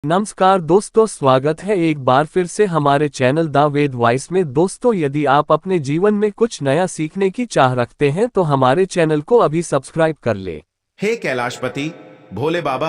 नमस्कार दोस्तों, स्वागत है एक बार फिर से हमारे चैनल द वेद वॉइस में। दोस्तों, यदि आप अपने जीवन में कुछ नया सीखने की चाह रखते हैं तो हमारे चैनल को अभी सब्सक्राइब कर ले। हे कैलाशपति भोले बाबा,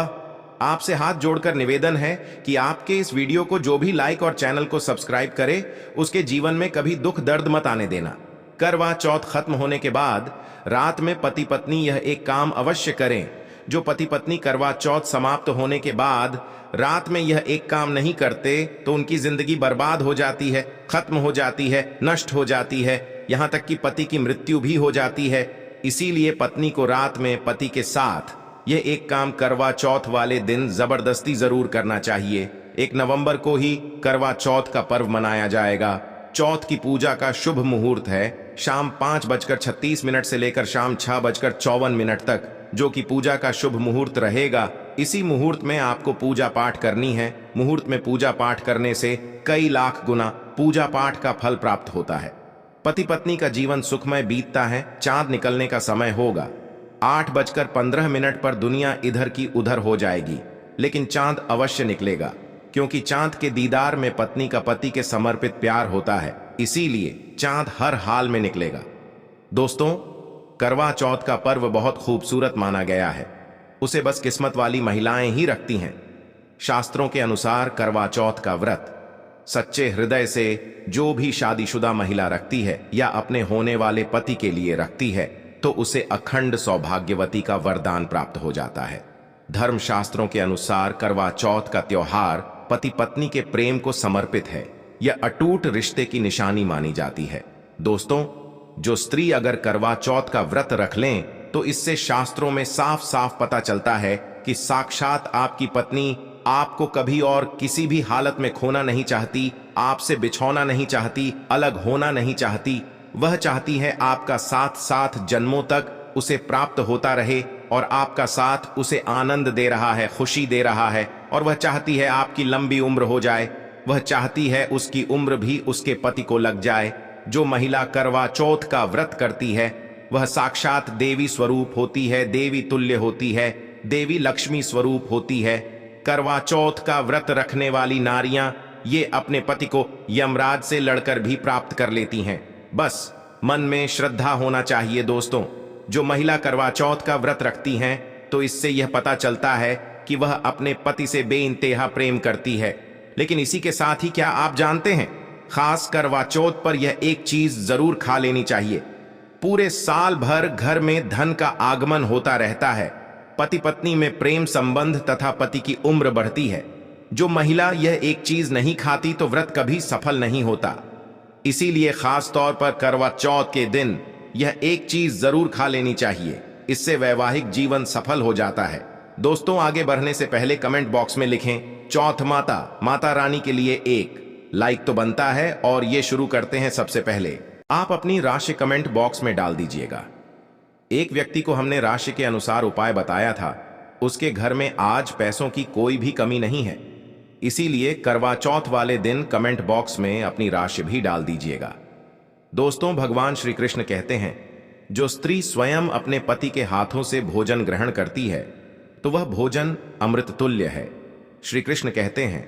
आपसे हाथ जोड़कर निवेदन है कि आपके इस वीडियो को जो भी लाइक और चैनल को सब्सक्राइब करे उसके जीवन में कभी दुख दर्द मत आने देना। करवा चौथ खत्म होने के बाद रात में पति पत्नी यह एक काम अवश्य करें। जो पति पत्नी करवा चौथ समाप्त होने के बाद रात में यह एक काम नहीं करते तो उनकी जिंदगी बर्बाद हो जाती है, खत्म हो जाती है, नष्ट हो जाती है, यहां तक कि पति की मृत्यु भी हो जाती है। इसीलिए पत्नी को रात में पति के साथ यह एक काम करवा चौथ वाले दिन जबरदस्ती जरूर करना चाहिए। 1 नवंबर को ही करवा चौथ का पर्व मनाया जाएगा। चौथ की पूजा का शुभ मुहूर्त है शाम 5:36 से लेकर शाम 6:54 तक, जो कि पूजा का शुभ मुहूर्त रहेगा। इसी मुहूर्त में आपको पूजा पाठ करनी है। मुहूर्त में पूजा पाठ करने से कई लाख गुना पूजा पाठ का फल प्राप्त होता है। पति पत्नी का जीवन सुखमय बीतता है। चांद निकलने का समय होगा 8:15 पर। दुनिया इधर की उधर हो जाएगी, लेकिन चांद अवश्य निकलेगा, क्योंकि चांद के दीदार में पत्नी का पति के समर्पित प्यार होता है। इसीलिए चांद हर हाल में निकलेगा। दोस्तों, करवा चौथ का पर्व बहुत खूबसूरत माना गया है। उसे बस किस्मत वाली महिलाएं ही रखती हैं। शास्त्रों के अनुसार करवा चौथ का व्रत सच्चे हृदय से जो भी शादीशुदा महिला रखती है या अपने होने वाले पति के लिए रखती है तो उसे अखंड सौभाग्यवती का वरदान प्राप्त हो जाता है। धर्म शास्त्रों के अनुसार करवा चौथ का त्योहार पति पत्नी के प्रेम को समर्पित है। यह अटूट रिश्ते की निशानी मानी जाती है। दोस्तों, जो स्त्री अगर करवा चौथ का व्रत रख लें तो इससे शास्त्रों में साफ साफ पता चलता है कि साक्षात आपकी पत्नी आपको कभी और किसी भी हालत में खोना नहीं चाहती, आपसे बिछौना नहीं चाहती, अलग होना नहीं चाहती। वह चाहती है आपका साथ साथ जन्मों तक उसे प्राप्त होता रहे, और आपका साथ उसे आनंद दे रहा है, खुशी दे रहा है। और वह चाहती है आपकी लंबी उम्र हो जाए। वह चाहती है उसकी उम्र भी उसके पति को लग जाए। जो महिला करवा चौथ का व्रत करती है वह साक्षात देवी स्वरूप होती है, देवी तुल्य होती है, देवी लक्ष्मी स्वरूप होती है। करवा चौथ का व्रत रखने वाली नारियां ये अपने पति को यमराज से लड़कर भी प्राप्त कर लेती हैं। बस मन में श्रद्धा होना चाहिए। दोस्तों, जो महिला करवा चौथ का व्रत रखती हैं तो इससे यह पता चलता है कि वह अपने पति से बेइंतहा प्रेम करती है। लेकिन इसी के साथ ही क्या आप जानते हैं, खास करवा चौथ पर यह एक चीज जरूर खा लेनी चाहिए। पूरे साल भर घर में धन का आगमन होता रहता है। पति पत्नी में प्रेम संबंध तथा पति की उम्र बढ़ती है। जो महिला यह एक चीज नहीं खाती तो व्रत कभी सफल नहीं होता। इसीलिए खास तौर पर करवा चौथ के दिन यह एक चीज जरूर खा लेनी चाहिए। इससे वैवाहिक जीवन सफल हो जाता है। दोस्तों, आगे बढ़ने से पहले कमेंट बॉक्स में लिखें चौथ माता, माता रानी के लिए एक लाइक तो बनता है। और ये शुरू करते हैं। सबसे पहले आप अपनी राशि कमेंट बॉक्स में डाल दीजिएगा। एक व्यक्ति को हमने राशि के अनुसार उपाय बताया था। उसके घर में आज पैसों की कोई भी कमी नहीं है। इसीलिए करवा चौथ वाले दिन कमेंट बॉक्स में अपनी राशि भी डाल दीजिएगा। दोस्तों, भगवान श्री कृष्ण कहते हैं, जो स्त्री स्वयं अपने पति के हाथों से भोजन ग्रहण करती है तो वह भोजन अमृत तुल्य है। श्री कृष्ण कहते हैं,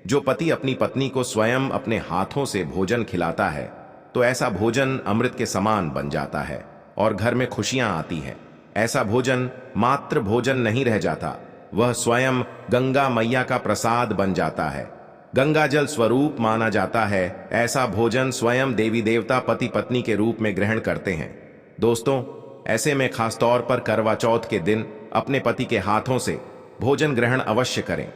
जो पति अपनी पत्नी को स्वयं अपने हाथों से भोजन खिलाता है तो ऐसा भोजन अमृत के समान बन जाता है और घर में खुशियां आती हैं। ऐसा भोजन मात्र भोजन नहीं रह जाता, वह स्वयं गंगा मैया का प्रसाद बन जाता है। गंगा जल स्वरूप माना जाता है। ऐसा भोजन स्वयं देवी देवता पति पत्नी के रूप में ग्रहण करते हैं। दोस्तों, ऐसे में खासतौर पर करवा चौथ के दिन अपने पति के हाथों से भोजन ग्रहण अवश्य करें।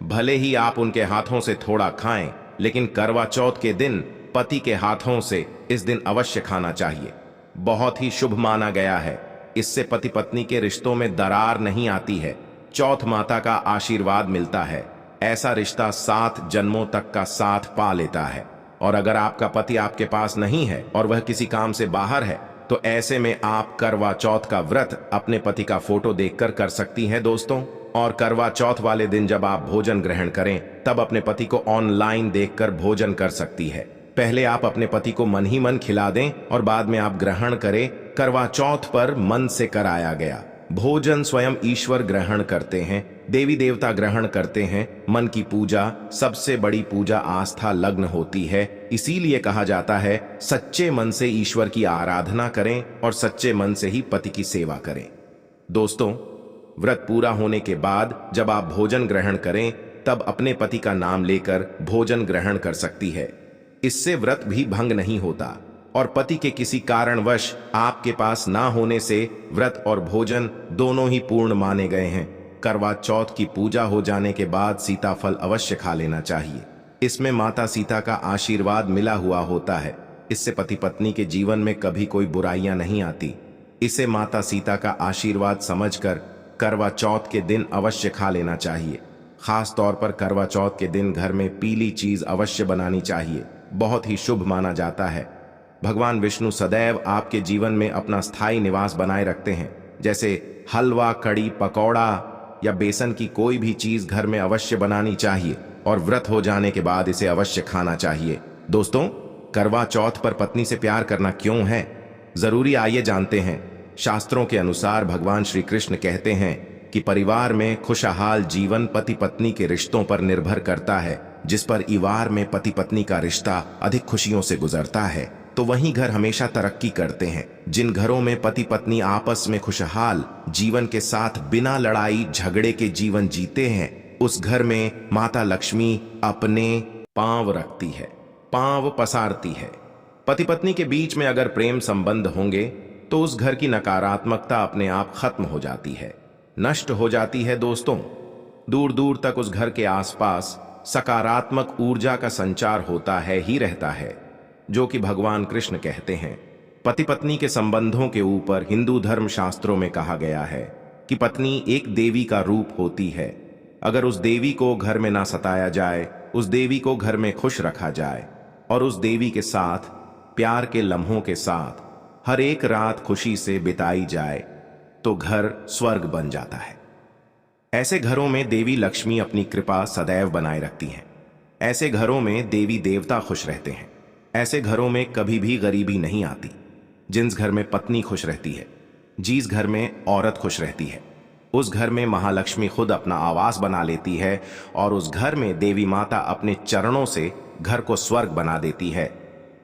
भले ही आप उनके हाथों से थोड़ा खाएं, लेकिन करवा चौथ के दिन पति के हाथों से इस दिन अवश्य खाना चाहिए। बहुत ही शुभ माना गया है। इससे पति पत्नी के रिश्तों में दरार नहीं आती है। चौथ माता का आशीर्वाद मिलता है। ऐसा रिश्ता 7 जन्मों तक का साथ पा लेता है। और अगर आपका पति आपके पास नहीं है और वह किसी काम से बाहर है तो ऐसे में आप करवा चौथ का व्रत अपने पति का फोटो देखकर कर सकती हैं। दोस्तों, और करवा चौथ वाले दिन जब आप भोजन ग्रहण करें तब अपने पति को ऑनलाइन देखकर भोजन कर सकती है। पहले आप अपने पति को मन ही मन खिला दें और बाद में आप ग्रहण करें। करवा चौथ पर मन से कराया गया भोजन स्वयं ईश्वर ग्रहण करते हैं। देवी देवता ग्रहण करते हैं। मन की पूजा सबसे बड़ी पूजा आस्था लग्न होती है। इसीलिए कहा जाता है सच्चे मन से ईश्वर की आराधना करें और सच्चे मन से ही पति की सेवा करें। दोस्तों, व्रत पूरा होने के बाद जब आप भोजन ग्रहण करें तब अपने पति का नाम लेकर भोजन ग्रहण कर सकती है। इससे व्रत भी भंग नहीं होता और पति के किसी कारणवश आपके पास ना होने से व्रत और भोजन दोनों ही पूर्ण माने गए हैं। करवा चौथ की पूजा हो जाने के बाद सीताफल अवश्य खा लेना चाहिए। इसमें माता सीता का आशीर्वाद मिला हुआ होता है। इससे पति पत्नी के जीवन में कभी कोई बुराइयां नहीं आती। इसे माता सीता का आशीर्वाद समझकर करवा चौथ के दिन अवश्य खा लेना चाहिए। खास तौर पर करवा चौथ के दिन घर में पीली चीज अवश्य बनानी चाहिए, बहुत ही शुभ माना जाता है। भगवान विष्णु सदैव आपके जीवन में अपना स्थायी निवास बनाए रखते हैं। जैसे हलवा, कड़ी, पकौड़ा या बेसन की कोई भी चीज घर में अवश्य बनानी चाहिए और व्रत हो जाने के बाद इसे अवश्य खाना चाहिए। दोस्तों, करवा चौथ पर पत्नी से प्यार करना क्यों है जरूरी, आइए जानते हैं। शास्त्रों के अनुसार भगवान श्री कृष्ण कहते हैं कि परिवार में खुशहाल जीवन पति पत्नी के रिश्तों पर निर्भर करता है। जिस परिवार में पति पत्नी का रिश्ता अधिक खुशियों से गुजरता है तो वहीं घर हमेशा तरक्की करते हैं। जिन घरों में पति पत्नी आपस में खुशहाल जीवन के साथ बिना लड़ाई झगड़े के जीवन जीते हैं, उस घर में माता लक्ष्मी अपने पांव रखती है, पांव पसारती है। पति पत्नी के बीच में अगर प्रेम संबंध होंगे तो उस घर की नकारात्मकता अपने आप खत्म हो जाती है, नष्ट हो जाती है। दोस्तों, दूर दूर तक उस घर के आसपास सकारात्मक ऊर्जा का संचार होता है ही रहता है, जो कि भगवान कृष्ण कहते हैं। पति पत्नी के संबंधों के ऊपर हिंदू धर्म शास्त्रों में कहा गया है कि पत्नी एक देवी का रूप होती है। अगर उस देवी को घर में ना सताया जाए, उस देवी को घर में खुश रखा जाए और उस देवी के साथ प्यार के लम्हों के साथ हर एक रात खुशी से बिताई जाए तो घर स्वर्ग बन जाता है। ऐसे घरों में देवी लक्ष्मी अपनी कृपा सदैव बनाए रखती हैं। ऐसे घरों में देवी देवता खुश रहते हैं। ऐसे घरों में कभी भी गरीबी नहीं आती। जिस घर में पत्नी खुश रहती है, जिस घर में औरत खुश रहती है, उस घर में महालक्ष्मी खुद अपना आवास बना लेती है और उस घर में देवी माता अपने चरणों से घर को स्वर्ग बना देती है।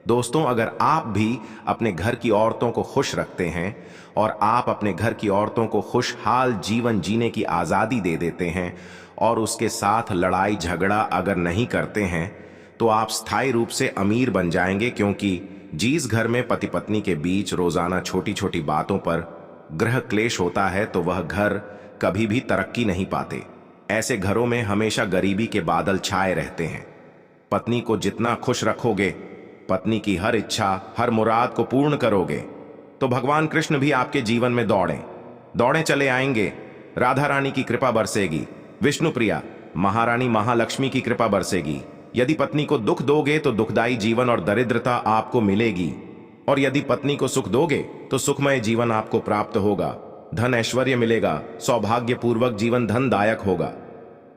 दोस्तों, अगर आप भी अपने घर की औरतों को खुश रखते हैं और आप अपने घर की औरतों को खुशहाल जीवन जीने की आज़ादी दे देते हैं और उसके साथ लड़ाई झगड़ा अगर नहीं करते हैं तो आप स्थायी रूप से अमीर बन जाएंगे, क्योंकि जिस घर में पति पत्नी के बीच रोजाना छोटी छोटी बातों पर ग्रह क्लेश होता है तो वह घर कभी भी तरक्की नहीं पाते। ऐसे घरों में हमेशा गरीबी के बादल छाए रहते हैं। पत्नी को जितना खुश रखोगे, पत्नी की हर इच्छा हर मुराद को पूर्ण करोगे, तो भगवान कृष्ण भी आपके जीवन में दौड़े चले आएंगे। राधा रानी की कृपा बरसेगी, विष्णु प्रिया महारानी महालक्ष्मी की कृपा बरसेगी। यदि पत्नी को दुख दोगे तो दुखदाई जीवन और दरिद्रता आपको मिलेगी, और यदि पत्नी को सुख दोगे तो सुखमय जीवन आपको प्राप्त होगा। धन ऐश्वर्य मिलेगा, सौभाग्यपूर्वक जीवन धनदायक होगा।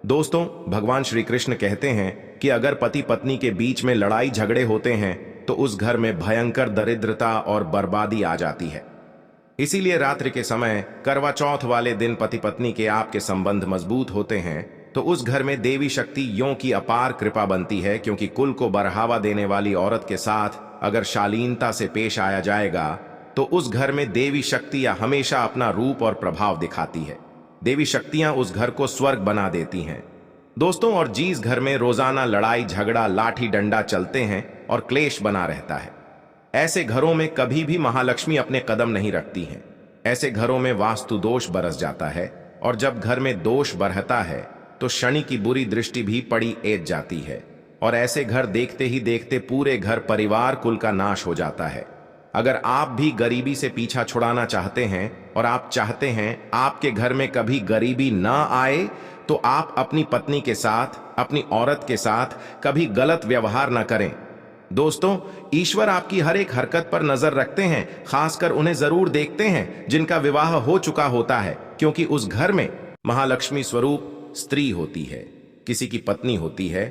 दोस्तों, भगवान श्री कृष्ण कहते हैं कि अगर पति पत्नी के बीच में लड़ाई झगड़े होते हैं तो उस घर में भयंकर दरिद्रता और बर्बादी आ जाती है। इसीलिए रात्रि के समय करवा चौथ वाले दिन पति पत्नी के आपके संबंध मजबूत होते हैं तो उस घर में देवी शक्ति यों की अपार कृपा बनती है, क्योंकि कुल को बढ़ावा देने वाली औरत के साथ अगर शालीनता से पेश आया जाएगा तो उस घर में देवी शक्तियां हमेशा अपना रूप और प्रभाव दिखाती है। देवी शक्तियां उस घर को स्वर्ग बना देती हैं। दोस्तों, और जिस घर में रोजाना लड़ाई झगड़ा लाठी डंडा चलते हैं और क्लेश बना रहता है, ऐसे घरों में कभी भी महालक्ष्मी अपने कदम नहीं रखती हैं। ऐसे घरों में वास्तु दोष बरस जाता है, और जब घर में दोष बढ़ता है तो शनि की बुरी दृष्टि भी पड़ी ऐज जाती है, और ऐसे घर देखते ही देखते पूरे घर परिवार कुल का नाश हो जाता है। अगर आप भी गरीबी से पीछा छुड़ाना चाहते हैं और आप चाहते हैं आपके घर में कभी गरीबी ना आए, तो आप अपनी पत्नी के साथ, अपनी औरत के साथ कभी गलत व्यवहार न करें। दोस्तों, ईश्वर आपकी हर एक हरकत पर नजर रखते हैं, खासकर उन्हें जरूर देखते हैं जिनका विवाह हो चुका होता है, क्योंकि उस घर में महालक्ष्मी स्वरूप स्त्री होती है, किसी की पत्नी होती है।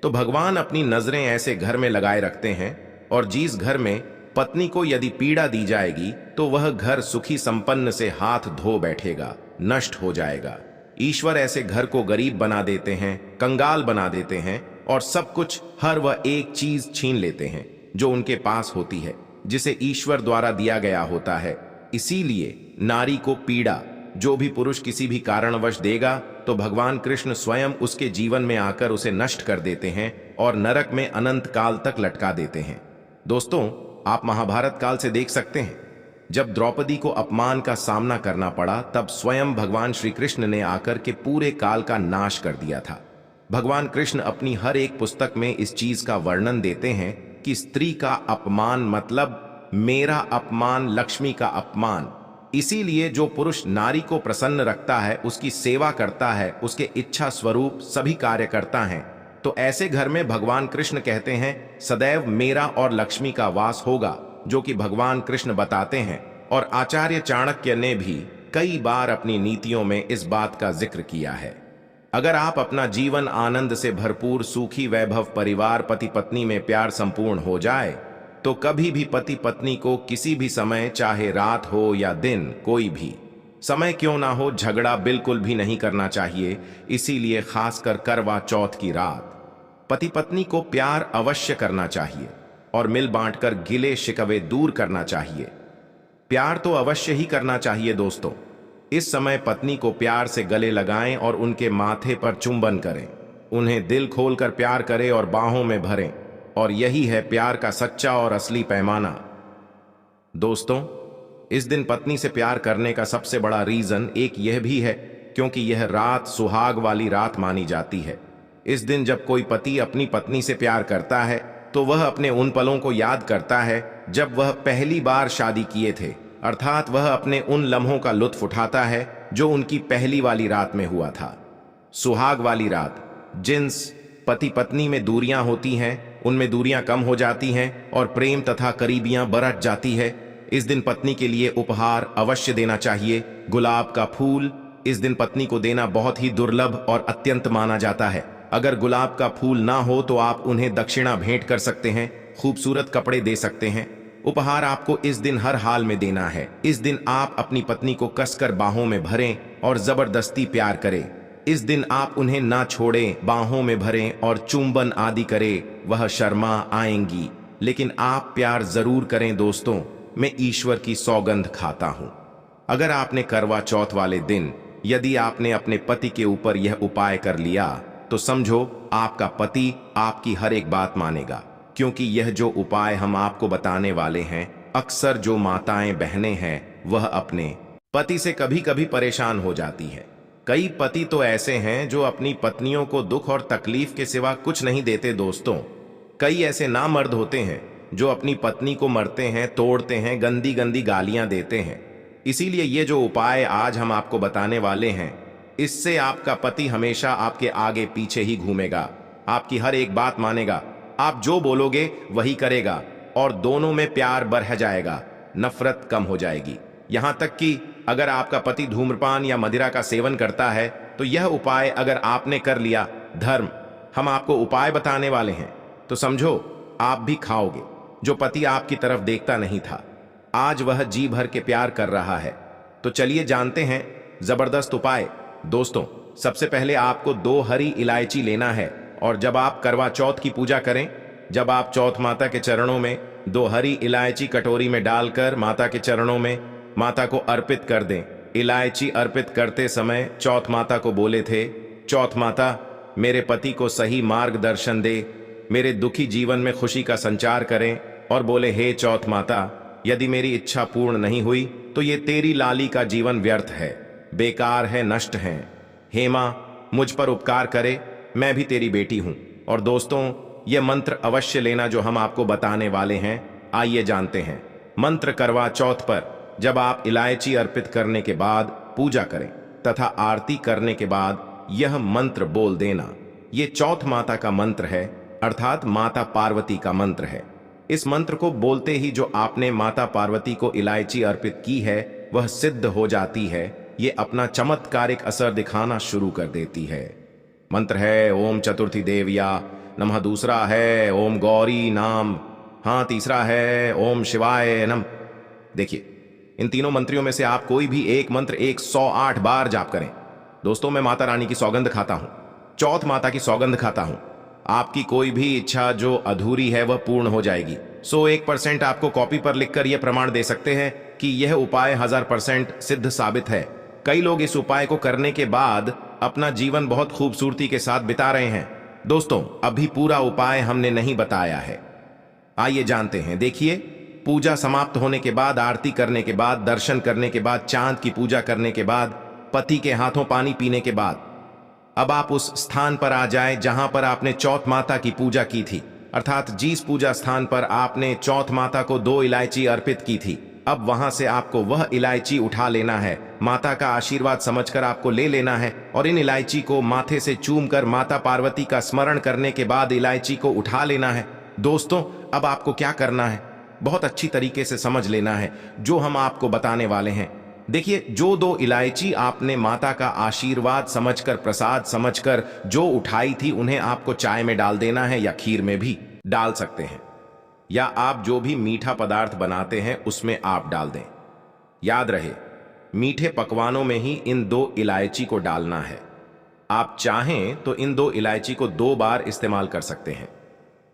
तो भगवान अपनी नजरें ऐसे घर में लगाए रखते हैं, और जिस घर में पत्नी को यदि पीड़ा दी जाएगी तो वह घर सुखी संपन्न से हाथ धो बैठेगा, नष्ट हो जाएगा। ईश्वर ऐसे घर को गरीब बना देते हैं, कंगाल बना देते हैं और सब कुछ हर वह एक चीज छीन लेते हैं जो उनके पास होती है, जिसे ईश्वर द्वारा दिया गया होता है। इसीलिए नारी को पीड़ा जो भी पुरुष किसी भी कारणवश देगा तो भगवान कृष्ण स्वयं उसके जीवन में आकर उसे नष्ट कर देते हैं और नरक में अनंत काल तक लटका देते हैं। दोस्तों, आप महाभारत काल से देख सकते हैं, जब द्रौपदी को अपमान का सामना करना पड़ा तब स्वयं भगवान श्री कृष्ण ने आकर के पूरे काल का नाश कर दिया था। भगवान कृष्ण अपनी हर एक पुस्तक में इस चीज का वर्णन देते हैं कि स्त्री का अपमान मतलब मेरा अपमान, लक्ष्मी का अपमान। इसीलिए जो पुरुष नारी को प्रसन्न रखता है, उसकी सेवा करता है, उसके इच्छा स्वरूप सभी कार्य करता है, तो ऐसे घर में भगवान कृष्ण कहते हैं सदैव मेरा और लक्ष्मी का वास होगा, जो कि भगवान कृष्ण बताते हैं। और आचार्य चाणक्य ने भी कई बार अपनी नीतियों में इस बात का जिक्र किया है। अगर आप अपना जीवन आनंद से भरपूर, सुखी, वैभव परिवार, पति पत्नी में प्यार संपूर्ण हो जाए तो कभी भी पति पत्नी को किसी भी समय, चाहे रात हो या दिन, कोई भी समय क्यों ना हो, झगड़ा बिल्कुल भी नहीं करना चाहिए। इसीलिए खासकर करवा चौथ की रात पति पत्नी को प्यार अवश्य करना चाहिए और मिल बांटकर गिले शिकवे दूर करना चाहिए। प्यार तो अवश्य ही करना चाहिए दोस्तों। इस समय पत्नी को प्यार से गले लगाएं और उनके माथे पर चुंबन करें, उन्हें दिल खोलकर प्यार करें और बाहों में भरें, और यही है प्यार का सच्चा और असली पैमाना। दोस्तों, इस दिन पत्नी से प्यार करने का सबसे बड़ा रीजन एक यह भी है क्योंकि यह रात सुहाग वाली रात मानी जाती है। इस दिन जब कोई पति अपनी पत्नी से प्यार करता है तो वह अपने उन पलों को याद करता है जब वह पहली बार शादी किए थे, अर्थात वह अपने उन लम्हों का लुत्फ उठाता है जो उनकी पहली वाली रात में हुआ था। सुहाग वाली रात, जिन्स पति पत्नी में दूरियां होती हैं उनमें दूरियां कम हो जाती हैं और प्रेम तथा करीबियां बरट जाती है। इस दिन पत्नी के लिए उपहार अवश्य देना चाहिए। गुलाब का फूल इस दिन पत्नी को देना बहुत ही दुर्लभ और अत्यंत माना जाता है। अगर गुलाब का फूल ना हो तो आप उन्हें दक्षिणा भेंट कर सकते हैं, खूबसूरत कपड़े दे सकते हैं। उपहार आपको इस दिन हर हाल में देना है। इस दिन आप अपनी पत्नी को कसकर बाहों में भरें और जबरदस्ती प्यार करें। इस दिन आप उन्हें ना छोड़ें, बाहों में भरें और चुंबन आदि करें। वह शर्मा आएंगी, लेकिन आप प्यार जरूर करें दोस्तों, मैं ईश्वर की सौगंध खाता हूं। अगर आपने करवा चौथ वाले दिन यदि आपने अपने पति के ऊपर यह उपाय कर लिया तो समझो आपका पति आपकी हर एक बात मानेगा, क्योंकि यह जो उपाय हम आपको बताने वाले हैं, अक्सर जो माताएं बहनें हैं वह अपने पति से कभी कभी परेशान हो जाती है। कई पति तो ऐसे हैं जो अपनी पत्नियों को दुख और तकलीफ के सिवा कुछ नहीं देते दोस्तों। कई ऐसे नामर्द होते हैं जो अपनी पत्नी को मरते हैं, तोड़ते हैं, गंदी गंदी गालियां देते हैं। इसीलिए ये जो उपाय आज हम आपको बताने वाले हैं, इससे आपका पति हमेशा आपके आगे पीछे ही घूमेगा, आपकी हर एक बात मानेगा, आप जो बोलोगे वही करेगा और दोनों में प्यार बढ़ जाएगा, नफरत कम हो जाएगी। यहां तक कि अगर आपका पति धूम्रपान या मदिरा का सेवन करता है तो यह उपाय अगर आपने कर लिया, धर्म हम आपको उपाय बताने वाले हैं, तो समझो आप भी खाओगे। जो पति आपकी तरफ देखता नहीं था, आज वह जी भर के प्यार कर रहा है। तो चलिए जानते हैं जबरदस्त उपाय। दोस्तों, सबसे पहले आपको 2 हरी इलायची लेना है और जब आप करवा चौथ की पूजा करें, जब आप चौथ माता के चरणों में 2 हरी इलायची कटोरी में डालकर माता के चरणों में माता को अर्पित कर दें। इलायची अर्पित करते समय चौथ माता को बोले थे, चौथ माता मेरे पति को सही मार्गदर्शन दे, मेरे दुखी जीवन में खुशी का संचार करें। और बोले, हे चौथ माता, यदि मेरी इच्छा पूर्ण नहीं हुई तो ये तेरी लाली का जीवन व्यर्थ है, बेकार है, नष्ट है। हे माँ, मुझ पर उपकार करे, मैं भी तेरी बेटी हूं। और दोस्तों, यह मंत्र अवश्य लेना जो हम आपको बताने वाले हैं। आइए जानते हैं मंत्र। करवा चौथ पर जब आप इलायची अर्पित करने के बाद पूजा करें तथा आरती करने के बाद यह मंत्र बोल देना। ये चौथ माता का मंत्र है, अर्थात माता पार्वती का मंत्र है। इस मंत्र को बोलते ही जो आपने माता पार्वती को इलायची अर्पित की है वह सिद्ध हो जाती है। ये अपना चमत्कारिक असर दिखाना शुरू कर देती है। मंत्र है ओम चतुर्थी देविया नमः, दूसरा है ओम गौरी नाम, हाँ तीसरा है ओम शिवाय नम। देखिए, इन तीनों मंत्रियों में से आप कोई भी एक मंत्र 108 बार जाप करें। दोस्तों, मैं माता रानी की सौगंध खाता हूं, चौथ माता की सौगंध खाता हूं। आपकी कोई भी इच्छा जो अधूरी है वह पूर्ण हो जाएगी। 101% आपको कॉपी पर लिखकर यह प्रमाण दे सकते हैं कि यह उपाय 1000% सिद्ध साबित है। कई लोग इस उपाय को करने के बाद अपना जीवन बहुत खूबसूरती के साथ बिता रहे हैं। दोस्तों, अभी पूरा उपाय हमने नहीं बताया है, आइए जानते हैं। देखिए, पूजा समाप्त होने के बाद, आरती करने के बाद, दर्शन करने के बाद, चांद की पूजा करने के बाद, पति के हाथों पानी पीने के बाद अब आप उस स्थान पर आ जाएं जहां पर आपने चौथ माता की पूजा की थी, अर्थात जिस पूजा स्थान पर आपने चौथ माता को 2 इलायची अर्पित की थी। अब वहां से आपको वह इलायची उठा लेना है, माता का आशीर्वाद समझकर आपको ले लेना है और इन इलायची को माथे से चूमकर माता पार्वती का स्मरण करने के बाद इलायची को उठा लेना है। दोस्तों, अब आपको क्या करना है, बहुत अच्छी तरीके से समझ लेना है जो हम आपको बताने वाले हैं। देखिए, जो 2 इलायची आपने माता का आशीर्वाद समझकर, प्रसाद समझकर जो उठाई थी, उन्हें आपको चाय में डाल देना है या खीर में भी डाल सकते हैं, या आप जो भी मीठा पदार्थ बनाते हैं उसमें आप डाल दें। याद रहे, मीठे पकवानों में ही इन 2 इलायची को डालना है। आप चाहें तो इन 2 इलायची को 2 बार इस्तेमाल कर सकते हैं।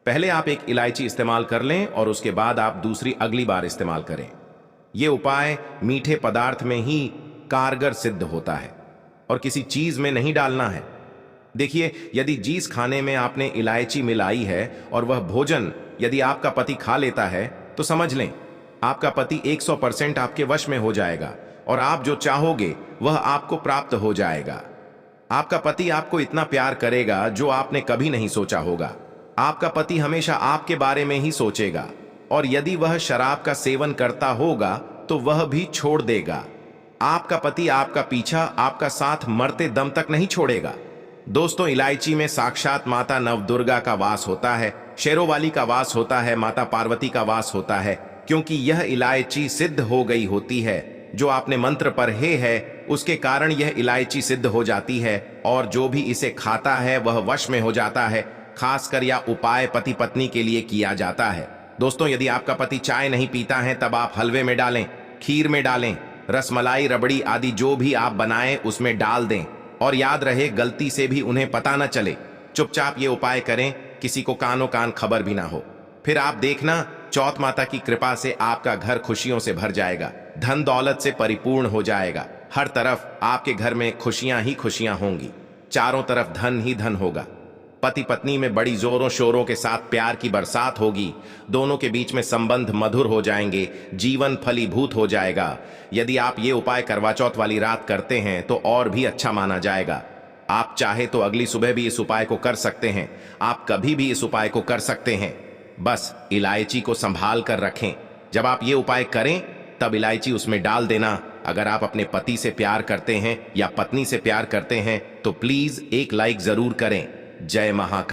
पहले आप एक इलायची इस्तेमाल कर लें और उसके बाद आप दूसरी अगली बार इस्तेमाल करें। यह उपाय मीठे पदार्थ में ही कारगर सिद्ध होता है और किसी चीज में नहीं डालना है। देखिए, यदि जिस खाने में आपने इलायची मिलाई है और वह भोजन यदि आपका पति खा लेता है, तो समझ लें आपका पति 100% आपके वश में हो जाएगा और आप जो चाहोगे वह आपको प्राप्त हो जाएगा। आपका पति आपको इतना प्यार करेगा जो आपने कभी नहीं सोचा होगा। आपका पति हमेशा आपके बारे में ही सोचेगा और यदि वह शराब का सेवन करता होगा तो वह भी छोड़ देगा। आपका पति आपका पीछा, आपका साथ मरते दम तक नहीं छोड़ेगा। दोस्तों, इलायची में साक्षात माता नवदुर्गा का वास होता है, शेरों वाली का वास होता है, माता पार्वती का वास होता है, क्योंकि यह इलायची सिद्ध हो गई होती है। जो आपने मंत्र पर है उसके कारण यह इलायची सिद्ध हो जाती है और जो भी इसे खाता है वह वश में हो जाता है। खासकर यह उपाय पति पत्नी के लिए किया जाता है। दोस्तों, यदि आपका पति चाय नहीं पीता है तब आप हलवे में डालें, खीर में डालें, रसमलाई, रबड़ी आदि जो भी आप बनाएं उसमें डाल दें और याद रहे, गलती से भी उन्हें पता न चले। चुपचाप ये उपाय करें, किसी को कानो कान खबर भी ना हो। फिर आप देखना, चौथ माता की कृपा से आपका घर खुशियों से भर जाएगा, धन दौलत से परिपूर्ण हो जाएगा। हर तरफ आपके घर में खुशियां ही खुशियां होंगी, चारों तरफ धन ही धन होगा। पति पत्नी में बड़ी जोरों शोरों के साथ प्यार की बरसात होगी, दोनों के बीच में संबंध मधुर हो जाएंगे, जीवन फलीभूत हो जाएगा। यदि आप ये उपाय करवा चौथ वाली रात करते हैं तो और भी अच्छा माना जाएगा। आप चाहे तो अगली सुबह भी इस उपाय को कर सकते हैं, आप कभी भी इस उपाय को कर सकते हैं। बस इलायची को संभाल कर रखें। जब आप ये उपाय करें तब इलायची उसमें डाल देना। अगर आप अपने पति से प्यार करते हैं या पत्नी से प्यार करते हैं तो प्लीज एक लाइक जरूर करें। जय महाकाल।